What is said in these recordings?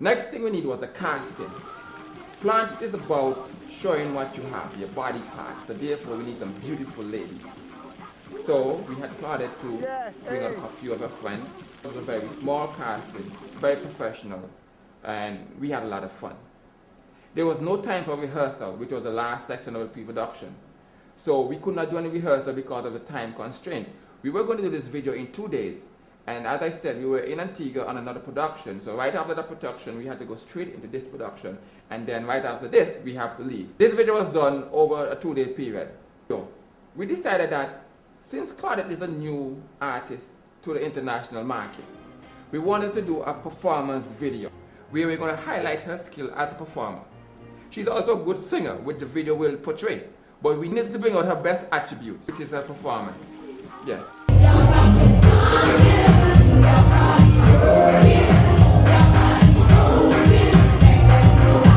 Next thing we need was a casting. Flaunt is about showing what you have, your body parts. So therefore we need some beautiful ladies. So we had Claudette to bring out a few of her friends. It was a very small casting, very professional, and we had a lot of fun. There was no time for rehearsal, which was the last section of the pre-production. So we could not do any rehearsal because of the time constraint. We were going to do this video in 2 days. And as I said, we were in Antigua on another production. So right after that production, we had to go straight into this production. And then right after this, we have to leave. This video was done over a 2-day period. So we decided that since Claudette is a new artist to the international market, we wanted to do a performance video where we're going to highlight her skill as a performer. She's also a good singer, which the video will portray. But we needed to bring out her best attributes, which is her performance. Yes.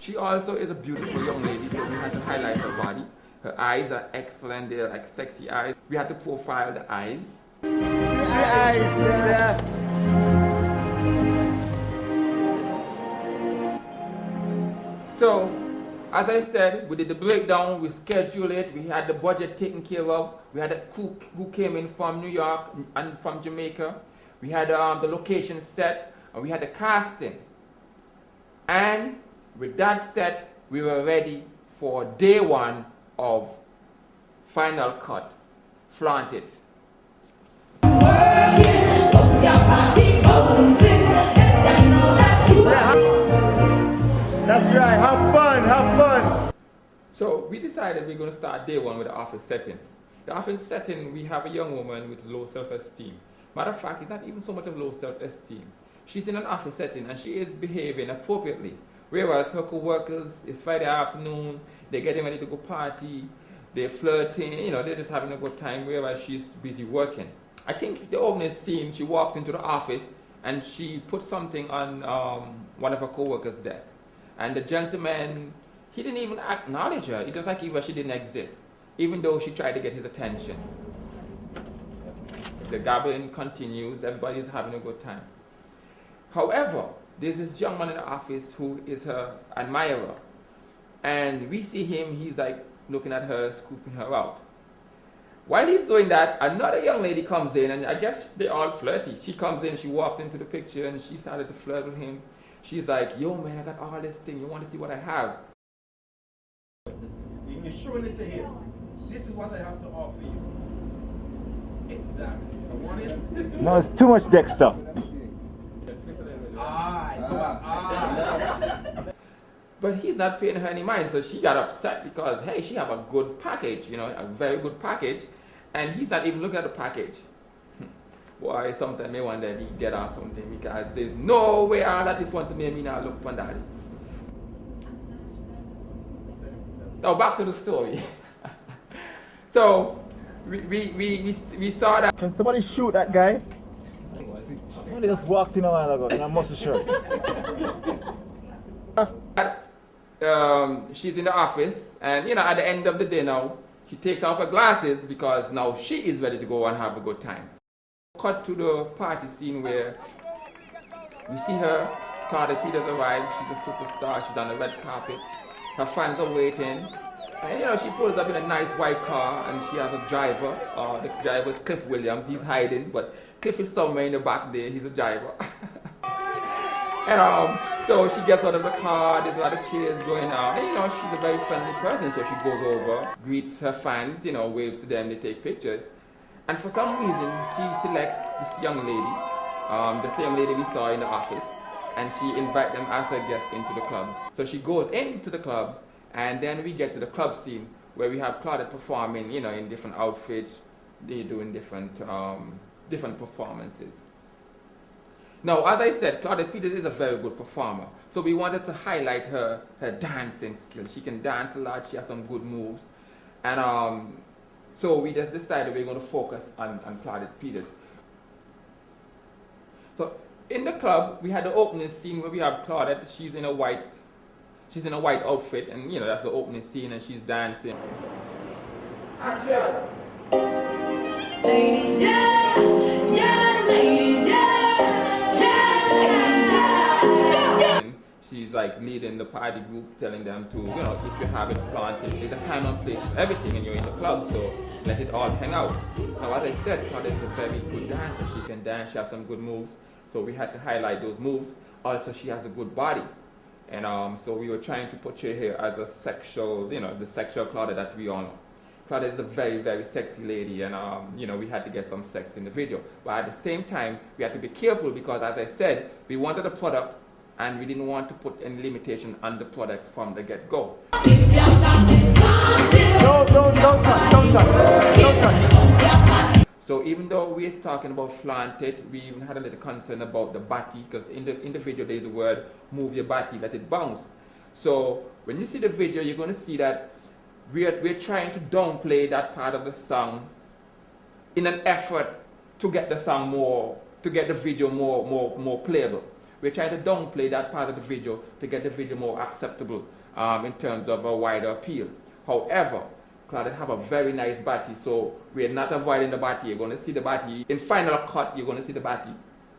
She also is a beautiful young lady, so we had to highlight her body. Her eyes are excellent, they're like sexy eyes. We had to profile the eyes. So, as I said, we did the breakdown, we scheduled it, we had the budget taken care of, we had a cook who came in from New York and from Jamaica, we had the location set, and we had the casting. And with that set, we were ready for day one of Final Cut. Flaunt it. That's right, have fun, have fun. So we decided we're going to start day one with the office setting. The office setting, we have a young woman with low self-esteem. Matter of fact, it's not even so much of low self-esteem. She's in an office setting and she is behaving appropriately. Whereas her co-workers, it's Friday afternoon, they're getting ready to go party, they're flirting, you know, they're just having a good time, whereas she's busy working. I think the opening scene, she walked into the office and she put something on one of her co-workers' desk. And the gentleman, he didn't even acknowledge her. It was like even she didn't exist, even though she tried to get his attention. The gabbling continues, everybody's having a good time. However, there's this young man in the office who is her admirer. And we see him, he's like looking at her, scooping her out. While he's doing that, another young lady comes in, and I guess they're all flirty. She comes in, she walks into the picture, and she started to flirt with him. She's like, yo man, I got all this thing, you want to see what I have? You're showing it to him. This is what I have to offer you. Exactly. I want it. No, it's too much Dexter. But he's not paying her any mind, so she got upset because, hey, she have a good package, you know, a very good package, and he's not even looking at the package. Boy, sometimes I wonder if he get her something because there's no way all that in front of me now look upon that. Now back to the story. So we saw that. Can somebody shoot that guy? Somebody just walked in a while ago in a muscle shirt. She's in the office, and you know, at the end of the day now, she takes off her glasses because now she is ready to go and have a good time. Cut to the party scene where we see her, Claudette Peters arrived, she's a superstar, she's on the red carpet, her fans are waiting, and you know, she pulls up in a nice white car and she has a driver, the driver is Cliff Williams, he's hiding, but Cliff is somewhere in the back there, he's a driver. And so she gets out of the car, there's a lot of cheers going on, and you know, she's a very friendly person, so she goes over, greets her fans, you know, waves to them, they take pictures. And for some reason, she selects this young lady, the same lady we saw in the office, and she invites them as her guest into the club. So she goes into the club, and then we get to the club scene where we have Claudette performing, you know, in different outfits, they're doing different performances. Now, as I said, Claudette Peters is a very good performer, so we wanted to highlight her dancing skills. She can dance a lot, she has some good moves, and so we just decided we're going to focus on Claudette Peters. So in the club, we had the opening scene where we have Claudette. She's in a white outfit, and you know, that's the opening scene, and she's dancing. Action! Ladies, yeah, yeah, ladies, yeah, yeah, ladies, yeah, yeah. She's like leading the party group, telling them to, you know, if you have it flaunted, there's a time and place for everything and you're in the club, so let it all hang out. Now, as I said, Claudette is a very good dancer. She can dance, she has some good moves, so we had to highlight those moves. Also, she has a good body. And so we were trying to portray her as a sexual, you know, the sexual Claudette that we all know. Claudette is a very, very sexy lady, and you know, we had to get some sex in the video. But at the same time, we had to be careful because, as I said, we wanted a product and we didn't want to put any limitation on the product from the get-go. No, don't touch, don't touch, don't touch. So even though we're talking about flaunted, we even had a little concern about the body, because in the video there's a word, move your body, let it bounce. So when you see the video, you're going to see that we're trying to downplay that part of the song in an effort to get the song more, to get the video more playable. We're trying to downplay that part of the video to get the video more acceptable in terms of a wider appeal. However, Claudette have a very nice body, so we're not avoiding the body. You're going to see the body. In final cut, you're going to see the body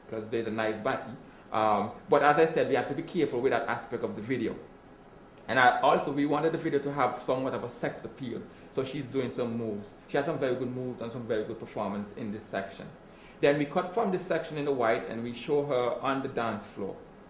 because there's a nice body. But as I said, we have to be careful with that aspect of the video. And also, we wanted the video to have somewhat of a sex appeal. So she's doing some moves. She has some very good moves and some very good performance in this section. Then we cut from this section in the white and we show her on the dance floor.